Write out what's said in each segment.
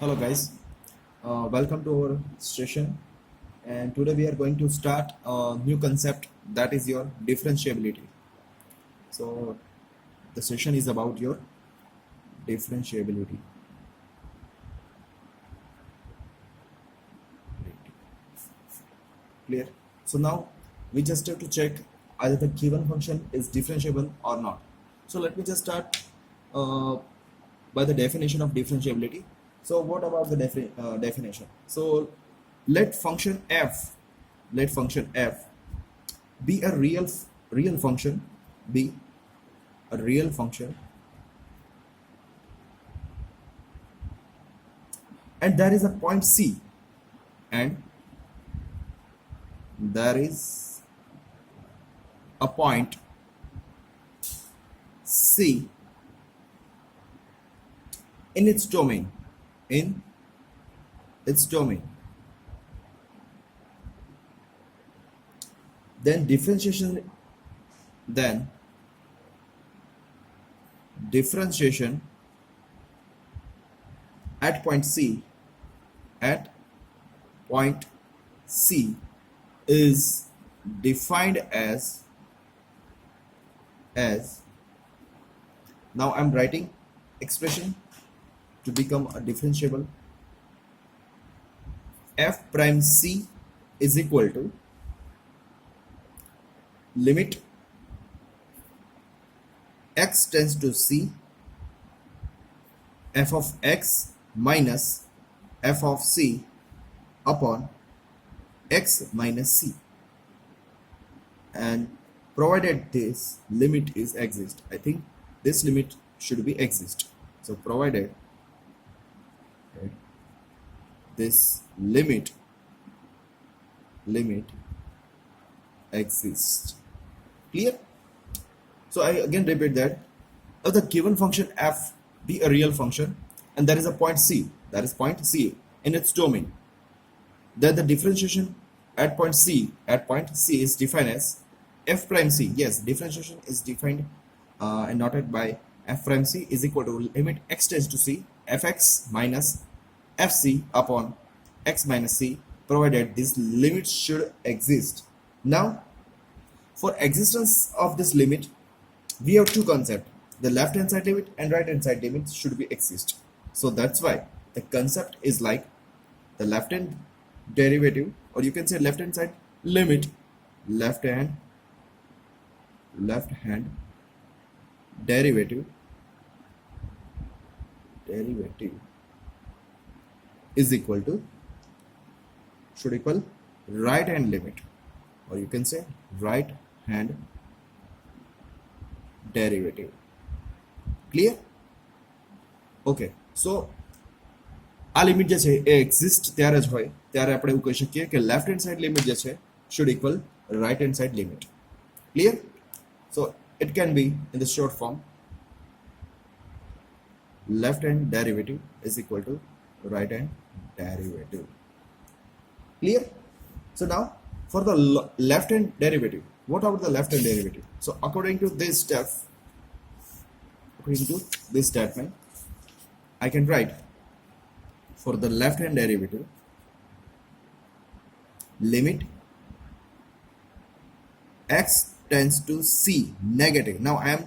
Hello guys, welcome to our session, and today we are going to start a new concept, that is your differentiability. So the session is about your differentiability. Clear? So now we just have to check either the given function is differentiable or not. So let me just start uh, by the definition of differentiability. So what about the definition? So let function f, let function f be a real function, be a real function, and there is a point c, and there is a point c in its domain, in its domain, then then differentiation at point c, at point c is defined as now I'm writing expression to become a differentiable. F prime c is equal to limit x tends to c, f of x minus f of c upon x minus c, and provided this limit is exist, I think this limit should be exist. So provided this limit exists. Clear? So I again repeat that if the given function f be a real function and there is a point c, that is point c in its domain, then the differentiation at point c is defined as f prime c. Yes, differentiation is defined and noted by f prime c is equal to limit x tends to c fx minus fc upon x minus c, provided this limit should exist. Now for existence of this limit we have two concepts, the left hand side limit and right hand side limit should be exist. So that's why the concept is like the left hand derivative, or you can say left hand side limit, left hand derivative is equal to, should equal right hand limit, or you can say right hand derivative. Clear? Okay, so આ limit જે છે એ exist ત્યારે જ હોય ત્યારે આપણે એવું કહી શકીએ કે લેફ્ટ હેન્ડ સાઇડ લિમિટ જે છે should equal right hand side limit. Clear? So it can be in the short form left hand derivative is equal to right hand derivative. Clear? So now for the left hand derivative, what about the left hand derivative? So according to this statement I can write for the left hand derivative limit x tends to c negative. Now I am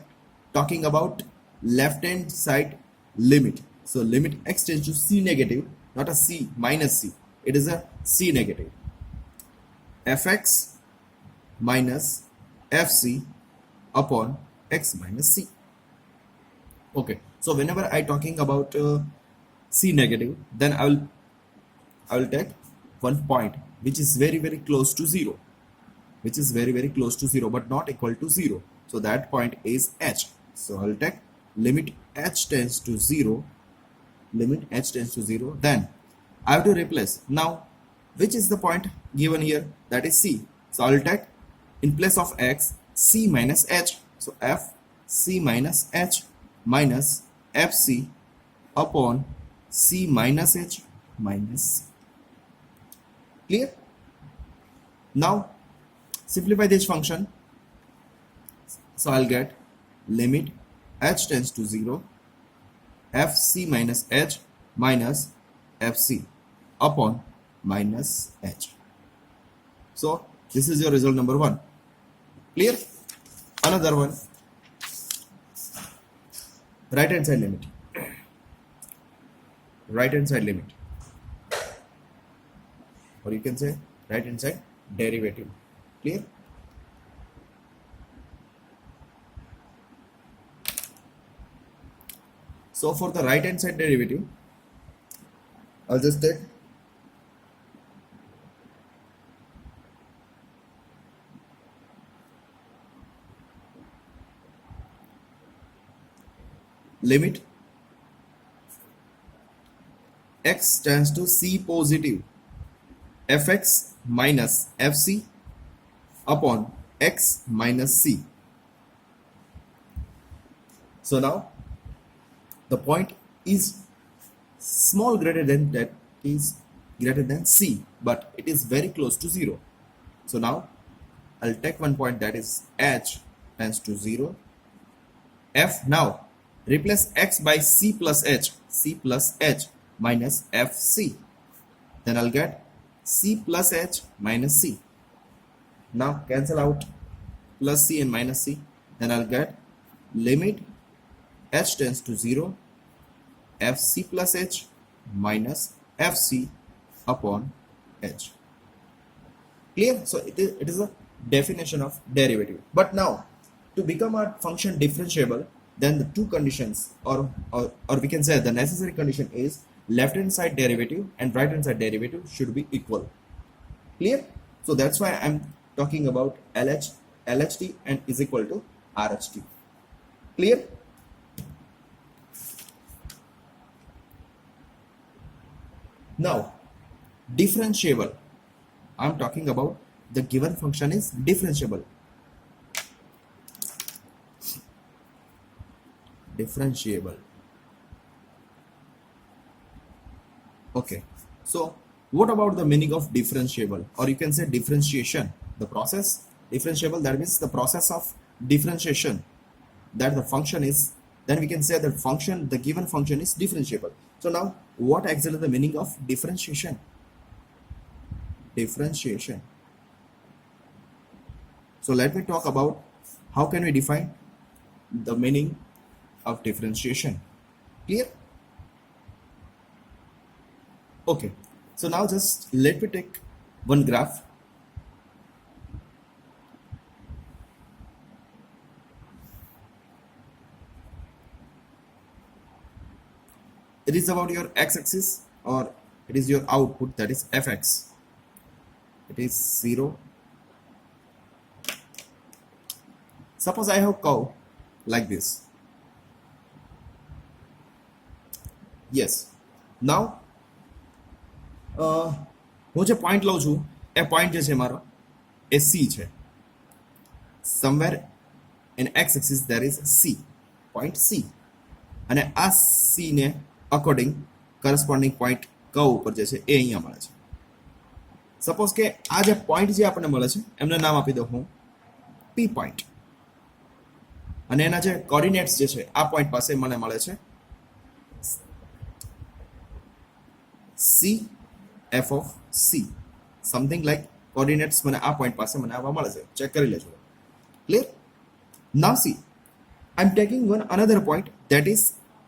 talking about left hand side limit. So limit x tends to c negative, not a c minus c, it is a c negative, fx minus fc upon x minus c. Okay, so whenever I talking about c negative, then I will take one point which is very close to zero, but not equal to 0. So that point is h. So I will take limit h tends to 0, then I have to replace. Now which is the point given here? That is c. So I will take in place of x c minus h. So f c minus h minus fc upon c minus h minus c. Clear? Now simplify this function. So I'll get limit h tends to 0 fc minus h minus fc upon minus h. So this is your result number 1. Clear? Another one, right hand side limit. Right hand side limit, or you can say right hand side derivative. Clear? So for the right hand side derivative, I'll just take limit x tends to c positive fx minus fc upon x minus c. So now the point is small greater than that is greater than c, but it is very close to 0. So now I'll take one point, that is h tends to 0. F, now replace x by c plus h minus fc. Then I'll get c plus h minus c. Now cancel out plus c and minus c. Then I'll get limit h tends to 0 fc plus h minus fc upon h. Clear? So it is a definition of derivative. But now to become a function differentiable, then the two conditions, or we can say the necessary condition is left hand side derivative and right hand side derivative should be equal. Clear? So that's why I'm talking about LHT and is equal to RHT. Clear? Now differentiable, I'm talking about the given function is differentiable. Okay, so what about the meaning of differentiable, or you can say differentiation? The process differentiable, that means the process of differentiation, that the function is, then we can say that function, the given function is differentiable. So now what exactly the meaning of differentiation? So let me talk about how can we define the meaning of differentiation. Clear? Okay, so now just let me take one graph. It is about your x-axis, or it is your output, that is fx. It is 0. Suppose I have curve like this. Yes. Now હું જે point લઉં છું એ point જે છે મારો એ C છે. Somewhere in x-axis there is C, point C, અને આ C ને અકોર્ડિંગ કરસ્પોન્ડિંગ પોઈન્ટ કર્વ ઉપર જે છે એ અહીંયા મળે છે. સપોઝ કે આ જે પોઈન્ટ જે આપણને મળે છે એમને નામ આપી દઉં હું P પોઈન્ટ, અને એના જે કોર્ડિનેટ્સ જે છે આ પોઈન્ટ પાસે મને મળે છે C f of C, something like coordinates મને આ પોઈન્ટ પાસે મને આવા મળે છે. ચેક કરી લેજો. Clear? Now see, I am taking one another point, that is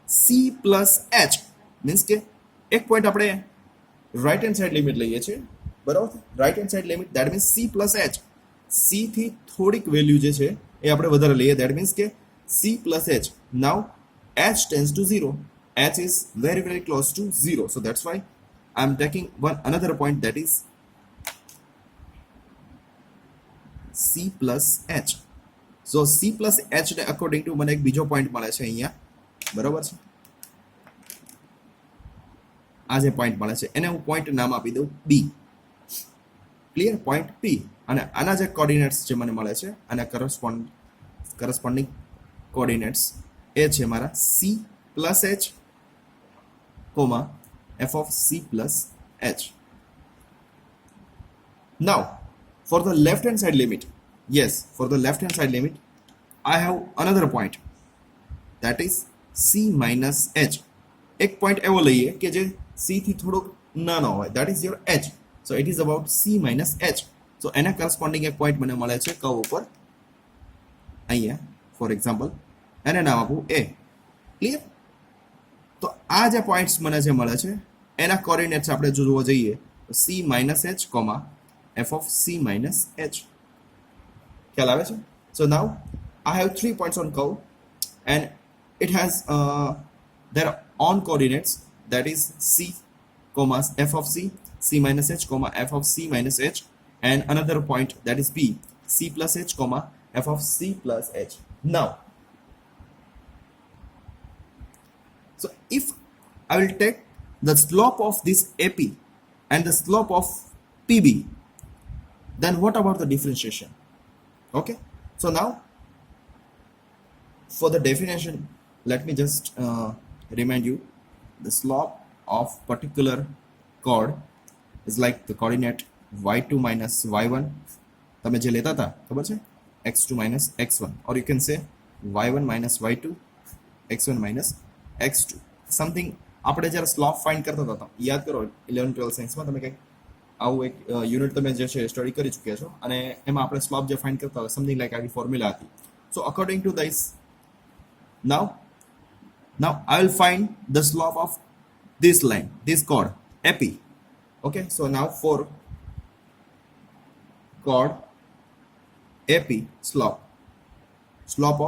C plus H. Means કે એક પોઈન્ટ આપણે રાઈટ હેન્ડ સાઈડ લિમિટ લઈએ છીએ, બરાબર? Right hand side limit, that means C plus H. C થી થોડીક વેલ્યુ જે છે એ આપણે વધારે લઈએ, ધેટ મીન્સ કે C plus H. Now H tends to 0. H is very very close to 0. So that's why I'm taking another point, that is C plus H. So C plus H ને according to મને એક બીજો point મળે છે અહીંયા, બરાબર છે? આ જે પોઈન્ટ મળે છે એને હું પોઈન્ટ નામ આપી દઉં B. ક્લિયર? Point P. અને આના જે કોર્ડિનેટ્સ જે મને મળે છે, આના કરસ્પોન્ડિંગ કોર્ડિનેટ્સ એ છે મારા C plus H, f of C plus H. Now for the left hand side limit, yes, for the left hand side limit I have another point, that is C minus H. એક point એવો લઈએ કે જે c થી થોડોક નાનો હોય, that is your h. So it is about c minus h. So એના કરસ્પોન્ડિંગ એક પોઈન્ટ મને મળે છે કર્વ ઉપર અહીંયા, ફોર એક્ઝામ્પલ એને નામ આપું a. ક્લિયર? તો આ જે પોઈન્ટ્સ મને જે મળે છે એના કોઓર્ડિનેટ્સ આપણે જો જોવા જઈએ તો c minus h, f of c minus h. ખ્યાલ આવે છે? So now I have 3 points on curve and it has their own coordinates, that is c, f of c, c minus h, f of c minus h, and another point that is b, c plus h, f of c plus h. Now, so if I will take the slope of this AP and the slope of PB, then what about the differentiation? Okay, so now for the definition, let me just remind you, the slope of particular chord is like the coordinate y2 minus y1. તમે જે લેતા હતા ખબર છે, x2 minus x1, or you can say y1 minus y2, x1 minus x2, something. આપણે જ્યારે slope find કરતા હતા, યાદ કરો 11-12 સાયન્સમાં તમે કંઈક આવું એક યુનિટ તમે જે છે સ્ટડી કરી ચૂક્યા છો, અને એમાં આપણે સ્લોપ જે ફાઇન્ડ કરતા હતા સમથિંગ લાઈક આવી ફોર્મ્યુલા હતી. So according to this, now I will find the slope of this line, this chord AP. Okay, so now for chord AP, slope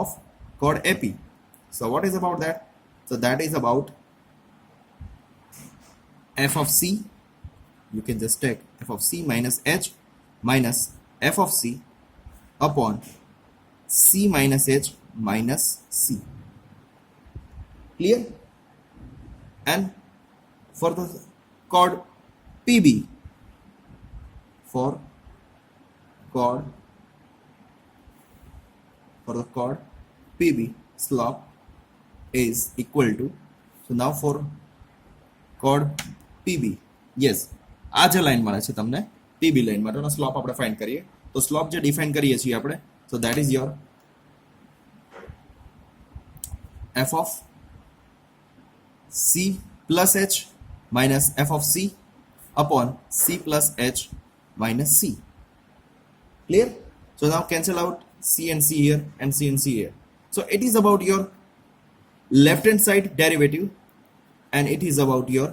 of chord AP. So what is about that? So that is about f of c. You can just take f of c minus h minus f of c upon c minus h minus c. Clear? And for the chord PB, for the chord PB, slope is equal to, so now for chord PB, yes, આ જે line મળે છે તમને PB line માટેનો slope આપણે find કરીએ તો slope જે ડિફાઇન કરીએ છીએ આપણે, so that is your f of c plus h minus f of c upon c plus h minus c. Clear? So now cancel out c and c here and c and c here. So it is about your left hand side derivative and it is about your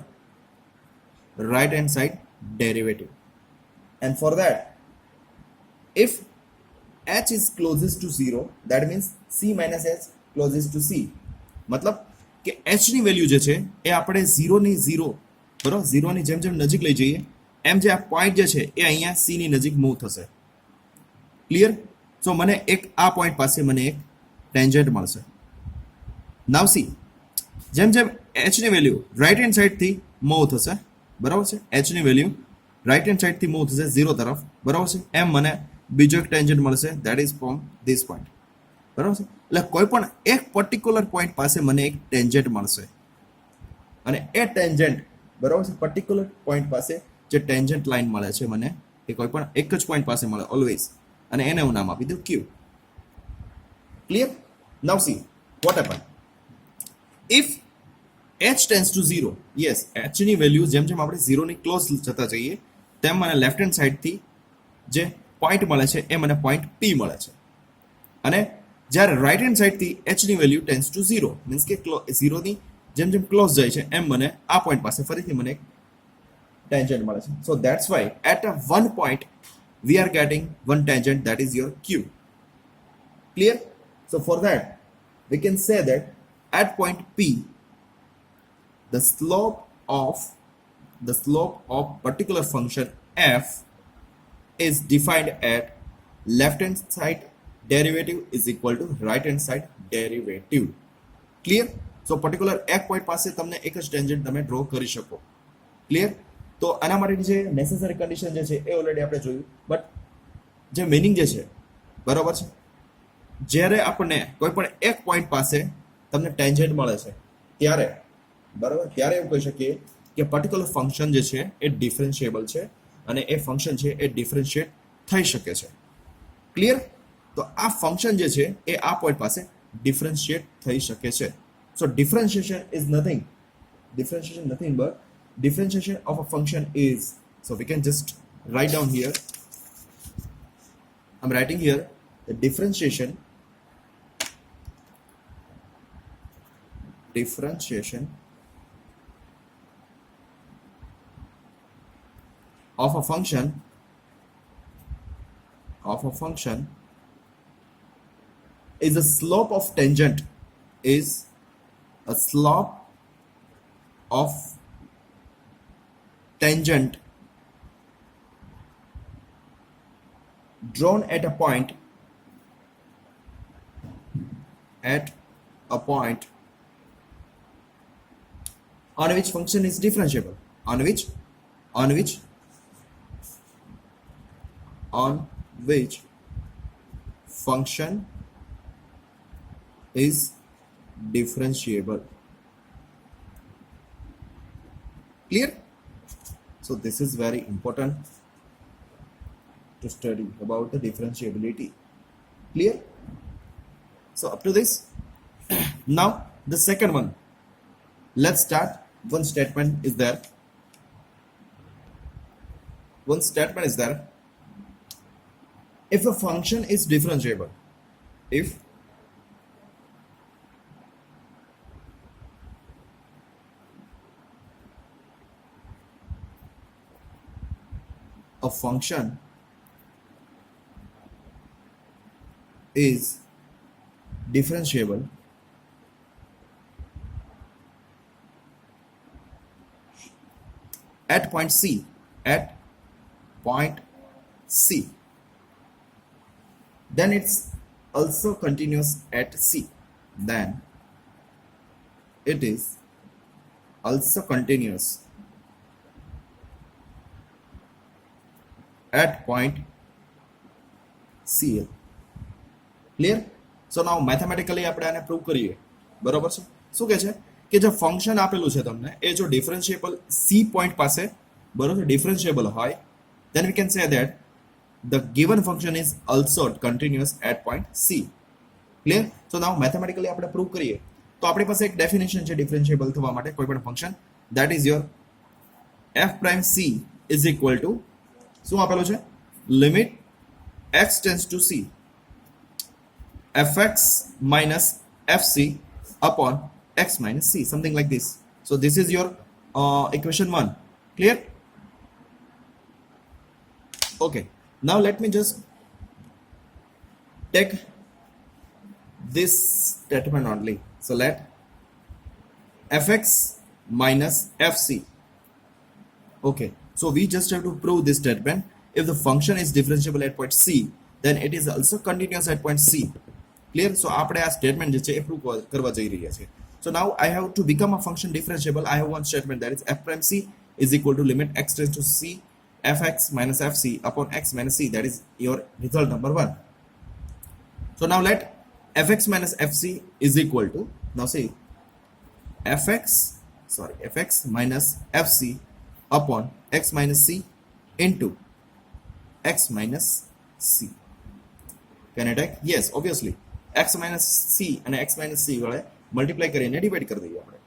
right hand side derivative. And for that, if h is closest to 0, that means c minus h closest to c. मतलब કે h ની value જે છે એ આપણે 0 ની 0, બરાબર, 0 ની જેમ જેમ નજીક લઈ જઈએ એમ જે આ પોઈન્ટ જે છે એ અહીંયા c ની નજીક મૂવ થશે. ક્લિયર? સો મને એક આ પોઈન્ટ પાસે મને એક ટેન્જન્ટ મળશે. નાવ સી, જેમ જેમ h ની વેલ્યુ રાઈટ હેન્ડ સાઈડથી મૂવ થશે, બરાબર છે, h ની વેલ્યુ રાઈટ હેન્ડ સાઈડથી મૂવ થશે 0 તરફ, બરાબર છે, એમ મને બીજો એક ટેન્જન્ટ મળશે, that is from this point. બરાબર છે, એટલે કોઈ પણ એક પર્ટિક્યુલર પોઈન્ટ પાસે મને એક ટેન્જન્ટ મળશે અને એ ટેન્જન્ટ, બરાબર છે, પર્ટિક્યુલર પોઈન્ટ પાસે જે ટેન્જન્ટ લાઈન મળે છે મને એ કોઈ પણ એક જ પોઈન્ટ પાસે મળે ઓલવેઝ, અને એને હું નામ આપી દઉં Q. Clear? Now see what happen if h tends to 0. Yes, h ની વેલ્યુ જેમ જેમ આપણે 0 ની ક્લોઝ જતા જઈએ તેમ મને લેફ્ટ હેન્ડ સાઈડથી જે પોઈન્ટ મળે છે એ મને પોઈન્ટ P મળે છે, અને જ્યારે રાઈટ હેન્ડ સાઈડથી h ની વેલ્યુ ટેન્ડ્સ ટુ 0, મીન્સ કે 0 ની જેમ જેમ ક્લોઝ જાય છે એમ મને આ પોઈન્ટ પાસે ફરીથી મને એક ટેન્જન્ટ મળે છે. So that's why at a one point we are getting one tangent, that is your Q. Clear? So for that we can say that at point P the slope of particular function f is defined at left hand side derivative is equal to right hand side derivative. Clear? So particular એક point પાસે તમને એક જ tangent તમે draw કરી શકો. Clear? તો આના માટેની જે નેસેસરી કન્ડિશન જે છે એ ઓલરેડી આપણે જોયું, બટ જે મિનિંગ જે છે, બરાબર છે, જ્યારે આપણને કોઈ પણ એક પોઈન્ટ પાસે તમને ટેન્જન્ટ મળે છે ત્યારે, બરાબર, ત્યારે એવું કહી શકીએ કે પર્ટિક્યુલર ફંક્શન જે છે એ ડિફરન્શિયેબલ છે અને એ ફંક્શન છે એ ડિફરન્શિએટ થઈ શકે છે. ક્લિયર? તો આ ફંક્શન જે છે એ આ પોઈન્ટ પાસે ડિફરન્શિએટ થઈ શકે છે. So differentiation is nothing differentiation nothing but differentiation of a function is, so we can just write down here, I'm writing here the differentiation of a function is a slope of tangent, is a slope of tangent drawn at a point on which function is differentiable, on which function is differentiable. Clear? So this is very important to study about the differentiability. Clear? So up to this. Now the second one, let's start. One statement is there, if a function is differentiable, if a function is differentiable at point C, then it's also continuous at C, then it is also continuous at point CL. Clear? So now mathematically આપણે આને prove કરીએ, બરોબર છે? શું કહે છે કે જે ફંક્શન આપેલું છે તમને એ જો ડિફરન્શિયેબલ સી પોઈન્ટ પાસે, બરોબર, ડિફરન્શિયેબલ હોય, then we can say that the given function is also continuous at point C. Clear? So now mathematically આપણે પ્રૂવ કરીએ તો આપણી પાસે એક ડેફિનેશન છે ડિફરન્શિયેબલ થવા માટે કોઈ પણ function, that is your f prime c is equal to, શું આપેલું છે, limit x tends to c fx minus fc upon x minus c, something like this. So this is your equation 1. Clear? Okay, now let me just take this statement only. So let fx minus fc. Okay, so we just have to prove this statement. If the function is differentiable at point c, then it is also continuous at point c. Clear? So આપણે આ statement જે છે એ prove કરવા જઈ રહ્યા છે. So now I have to become a function differentiable. I have one statement, that is f prime c is equal to limit x tends to c fx minus fc upon x minus c. That is your result number 1. So now let fx minus fc is equal to, now say fx minus fc upon x minus c into x minus c. Can I take? Yes, obviously. x minus c and x minus c વડે multiply કરીને divide કરી દઈએ આપણે.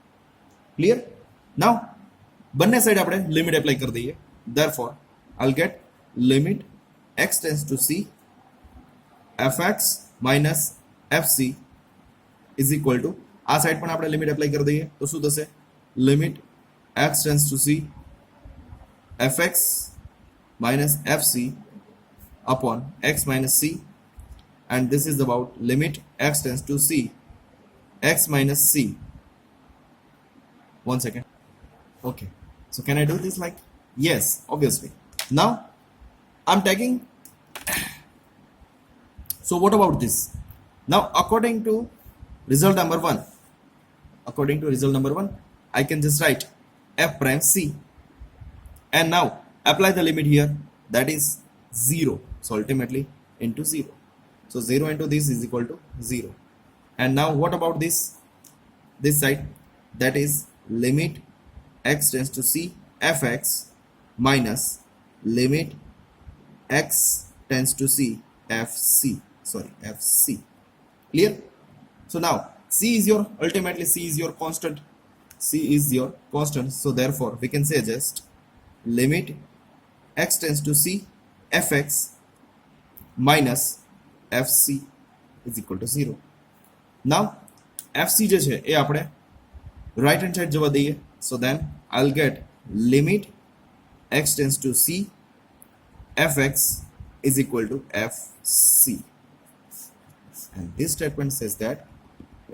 Clear? નાઉ બંને side આપણે limit apply કરી દઈએ. therefore I'll get limit x tends to c fx minus fc is equal to, આ સાઈડ પણ આપણે લિમિટ એપ્લાય કરી દઈએ તો શું થશે, limit x tends to c fx minus fc upon x minus c, and this is about limit x tends to c x minus c. One second. Okay, so can I do this like, yes, obviously. Now I'm taking, so what about this? Now according to result number 1, I can just write f prime c, and now apply the limit here, that is 0. So ultimately into 0. So 0 into this is equal to 0. And now what about this side? That is limit x tends to c fx minus limit x tends to c fc. Clear? So now c is your, ultimately c is your constant. c is your constant, so therefore we can say just limit x tends to c fx minus fc is equal to 0. now fc જે છે એ આપણે right hand side જવા દઈએ, so then I'll get limit x tends to c fx is equal to fc, and this statement says that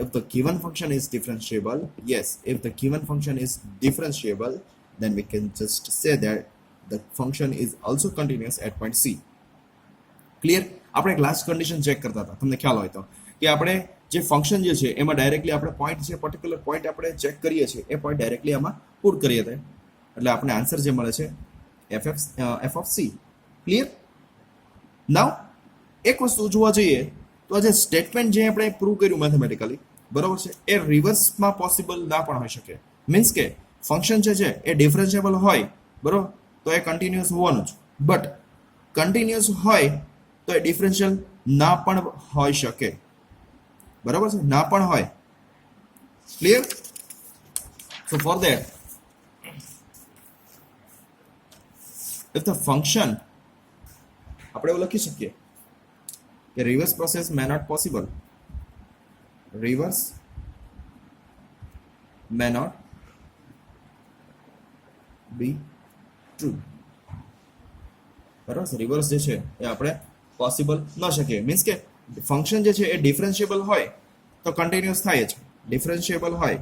if the given function is differentiable, yes, if the given function is differentiable, then we can just say that the function is also continuous at point c. Clear? આપણે એક last condition check કરતા હતા, તમને ખ્યાલ હોય તો, કે આપણે જે ફંક્શન જે છે એમાં ડાયરેક્ટલી આપણે પોઈન્ટ છે, પર્ટિક્યુલર પોઈન્ટ આપણે ચેક કરીએ છીએ, એ પોઈન્ટ ડાયરેક્ટલી આમાં પુટ કરીએ છીએ, એટલે આપણે આન્સર જે મળે છે f of c. ક્લિયર? નાઉ એક વસ્તુ જોવા જઈએ તો આ જે સ્ટેટમેન્ટ જે આપણે પ્રૂવ કર્યું મેથેમેટિકલી, બરોબર છે, એ રિવર્સમાં પોસિબલ ના પણ હોઈ શકે. મીન્સ કે ફંક્શન જે છે એ ડિફરન્શિયેબલ હોય, બરોબર, તો એ કન્ટિન્યુઅસ હોવાનું જ, બટ કન્ટિન્યુઅસ હોય તો એ ડિફરન્શિયલ ના પણ હોઈ શકે, બરાબર છે, ના પણ હોય. Clear? So for that if the function, આપણે એવું લખી શકીએ કે reverse process may not possible, reverse may not be true, બરાબર છે. રિવર્સ જે છે એ આપણે પોસિબલ ન શકીએ. મીન્સ કે ફંક્શન જે છે એ ડિફરન્શિયેબલ હોય તો કન્ટિન્યુઅસ થાય છે, ડિફરન્શિયેબલ હોય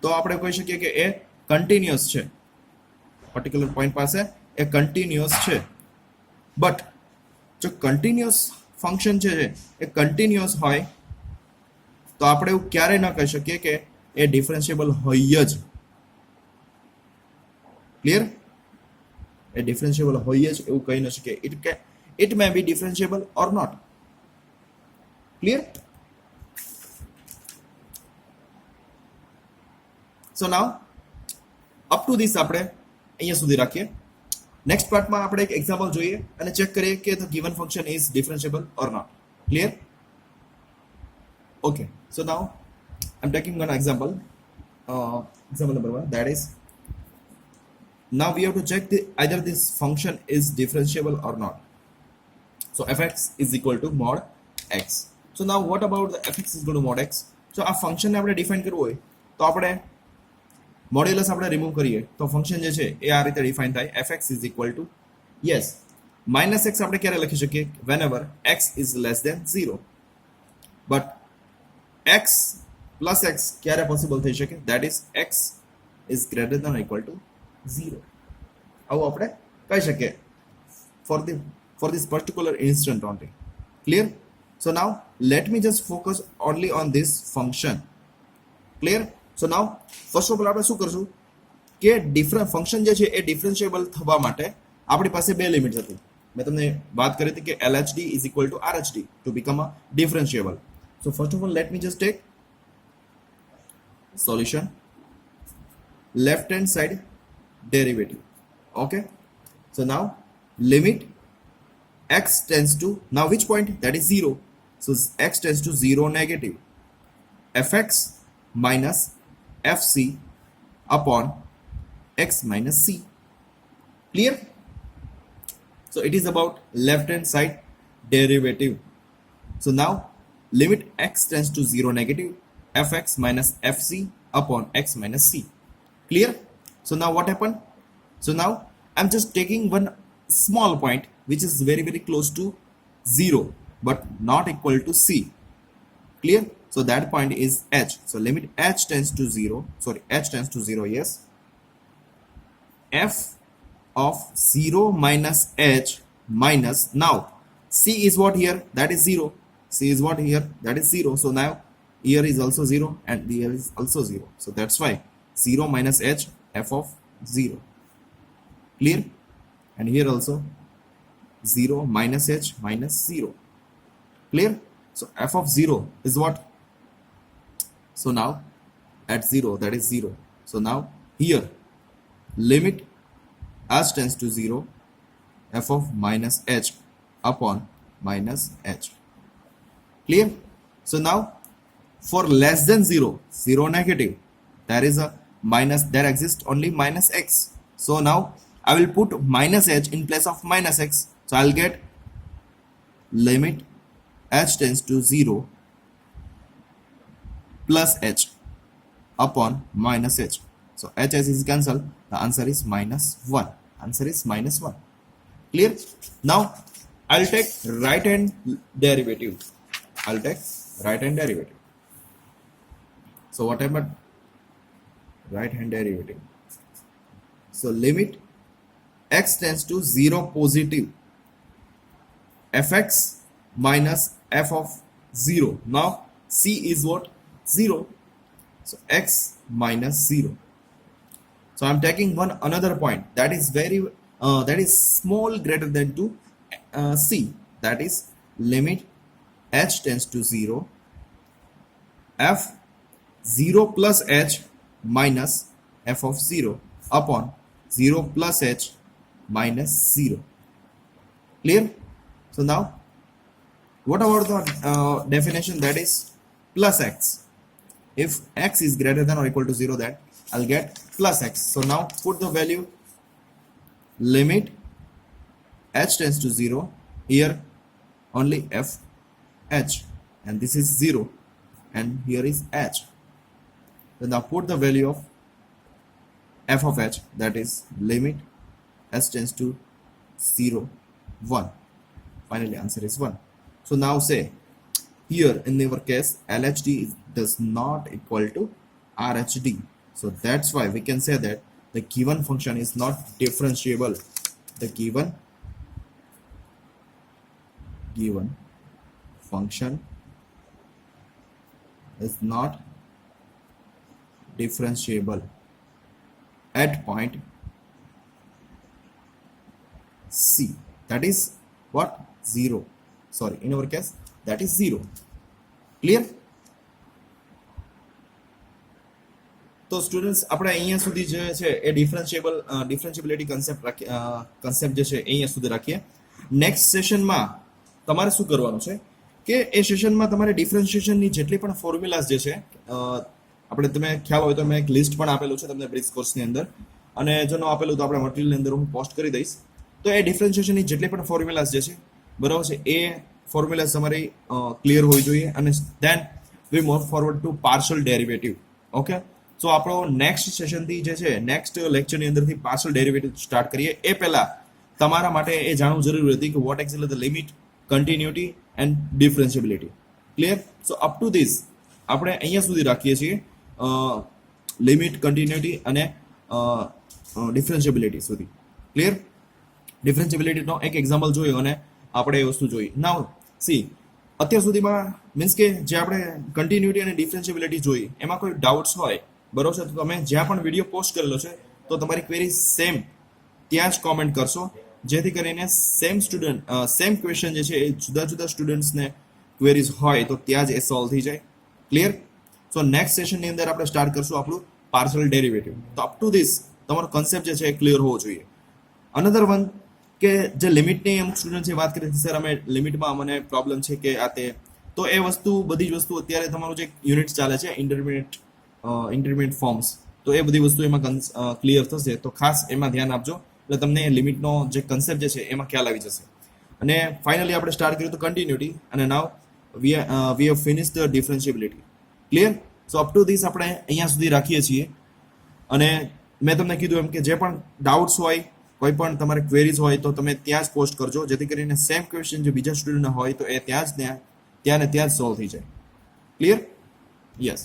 તો આપણે કહી શકીએ કે એ કન્ટિન્યુઅસ છે, પર્ટિક્યુલર પોઈન્ટ પાસે એ કન્ટિન્યુઅસ છે. બટ જો કન્ટિન્યુઅસ ફંક્શન છે એ કન્ટિન્યુઅસ હોય તો આપણે એવું ક્યારેય ન કહી શકીએ કે એ ડિફરન્શિયેબલ હોય જ. ક્લિયર? એ ડિફરન્શિયેબલ હોય જ એવું કહી ન શકીએ. It may be differentiable or not. Clear? So now up to this આપણે અહીંયા સુધી રાખીએ. નેક્સ્ટ પાર્ટમાં આપણે એક એક્ઝામ્પલ જોઈએ અને ચેક કરીએ કે the given function is differentiable or not. Clear? Okay, so now I'm taking one example. Example number 1, that is, now we have to check either this function is differentiable or not. So fx is equal to mod x. So now what about the fx is equal to mod x? So આ function ને આપણે define કરવું હોય તો આપણે modulus આપણે remove કરીએ તો ફંક્શન જે છે એ આ રીતે ડિફાઇન થાય, fx is equal to, yes, -x આપણે ક્યારે લખી શકીએ? whenever x is less than 0. but x plus x ક્યારે પોસિબલ થઈ શકે? that is x is greater than or equal to 0. આવું આપણે કહી શકીએ for this particular instant only. Clear? So now let me just focus only on this function. Clear? So now first of all આપણે શું કરશું કે different function જે છે એ ડિફરન્શિયેબલ થવા માટે આપણી પાસે બે લિમિટ્સ હતી. મેં તમને વાત કરી હતી કે LHD is equal to RHD to become a differentiable. So first of all let me just take solution, left hand side derivative. Okay, so now limit x tends to, now which point? That is 0. So x tends to 0 negative, fx minus fc upon x minus c. Clear? So it is about left hand side derivative. So now limit x tends to 0 negative, fx minus fc upon x minus c. Clear? So now what happened? So now I'm just taking one small point which is very very close to 0 but not equal to c. Clear? So that point is h. So limit h tends to 0, sorry, h tends to 0, yes, f of 0 minus h minus, now c is what here? That is 0. C is what here? That is 0. So now here is also 0 and here is also 0. So that's why 0 minus h, f of 0. Clear? And here also 0 minus h minus 0. Clear? So f of 0 is what? So now at 0, that is 0. So now here limit h tends to 0, f of minus h upon minus h. Clear? So now for less than 0, 0 negative, there is a minus, there exists only minus x. So now I will put minus h in place of minus x. So I'll get limit h tends to 0 plus h upon minus h. So h is cancelled. The answer is minus 1. Answer is minus 1. Clear? Now I'll take right hand derivative. I'll take right hand derivative. So what about right hand derivative? So limit x tends to 0 positive fx minus f of 0. Now c is what? 0. So x minus 0. So I'm taking one another point that is that is small greater than to c. That is limit h tends to 0 f 0 plus h minus f of 0 upon 0 plus h minus 0. Clear? So now what about the definition, that is plus x? If x is greater than or equal to 0, then I'll get plus x. So now put the value limit h tends to 0, here only f h, and this is 0, and here is h. Then now put the value of f of h, that is limit h tends to 0 1. Finally answer is 1. So now say here in our case LHD does not equal to RHD. So that's why we can say that the given function is not differentiable. The given function is not differentiable at point C. That is what? 0. Sorry, in our case that is 0. Clear? તો students આપણે અહીંયા સુધી જે છે એ ડિફરન્શિએબિલિટી concept જે છે અહીંયા સુધી રાખીએ. નેક્સ્ટ સેશનમાં તમારે શું કરવાનું છે કે એ સેશનમાં તમારે ડિફરન્શિએશનની જેટલી પણ ફોર્મ્યુલાઝ જે છે આપણે તમે ખ્યાલ હોય તો મેં એક લિસ્ટ પણ આપેલું છે તમને બ્રિક્સ કોર્સની અંદર, અને જો ન આપેલું તો આપણે મટીરિયલની અંદર હું પોસ્ટ કરી દઈશ. તો એ ડિફરન્શિએશનની જેટલી પણ ફોર્મ્યુલાઝ જે છે બરાબર છે એ ફોર્મ્યુલાઝ તમારી ક્લિયર હોવી જોઈએ. અને then we move forward to partial derivative. Okay, so આપણો નેક્સ્ટ સેશનથી જે છે નેક્સ્ટ લેક્ચરની અંદરથી પાર્શિયલ ડેરિવેટિવ સ્ટાર્ટ કરીએ. એ પહેલા તમારા માટે એ જાણવું જરૂરી હતી કે what exactly the limit, continuity and differentiability. Clear? So up to this આપણે અહીંયા સુધી રાખીએ છીએ લિમિટ, કન્ટિન્યુટી અને ડિફરન્શિએબિલિટી સુધી. ક્લિયર? ડિફરન્શિએબિલિટીનો એક એક્ઝામ્પલ જોયું અને આપણે એ વસ્તુ જોઈ. નાઉ સી અત્યાર સુધીમાં મીન્સ કે જે આપણે કન્ટિન્યુટી અને ડિફરન્શિએબિલિટી જોઈ એમાં કોઈ ડાઉટ્સ હોય બરોબર છે તો તમે જ્યાં પણ વિડીયો પોસ્ટ કરેલો છે તો તમારી ક્વેરી સેમ ત્યાં જ કોમેન્ટ કરશો, જેથી કરીને સેમ ક્વેશ્ચન જે છે એ જુદા જુદા સ્ટુડન્ટ્સને ક્વેરીઝ હોય તો ત્યાં જ એ સોલ્વ થઈ જાય. ક્લિયર? સો નેક્સ્ટ સેશનની અંદર આપણે સ્ટાર્ટ કરશું આપણું પાર્શિયલ ડેરિવેટિવ. તો અપ ટુ ધીસ તમારો કન્સેપ્ટ જે છે એ ક્લિયર હોવો જોઈએ. અનધર વન કે જે લિમિટની અમુક સ્ટુડન્ટ્સે વાત કરી હતી, સર અમે લિમિટમાં મને પ્રોબ્લેમ છે કે આ તે, તો એ વસ્તુ બધી જ વસ્તુ અત્યારે તમારું જે યુનિટ ચાલે છે ઇન્ટરમીડિયેટ ફોર્મ્સ, તો એ બધી વસ્તુ એમાં ક્લિયર થશે. તો ખાસ એમાં ધ્યાન આપજો એટલે તમને લિમિટનો જે કન્સેપ્ટ જે છે એમાં ખ્યાલ આવી જશે. અને ફાઇનલી આપણે સ્ટાર્ટ કર્યું તો કન્ટિન્યુટી, અને now we have finish the differentiability. Clear? So up to this આપણે અહીંયા સુધી રાખીએ છીએ. અને મેં તમને કીધું એમ કે જે પણ ડાઉટ્સ હોય, કોઈ પણ તમારે ક્વેરીઝ હોય તો તમે ત્યાં જ પોસ્ટ કરજો, જેથી કરીને સેમ ક્વેશ્ચન જે બીજા સ્ટુડન્ટના હોય તો એ ત્યાં ને ત્યાં જ સોલ્વ થઈ જાય. ક્લિયર? યસ.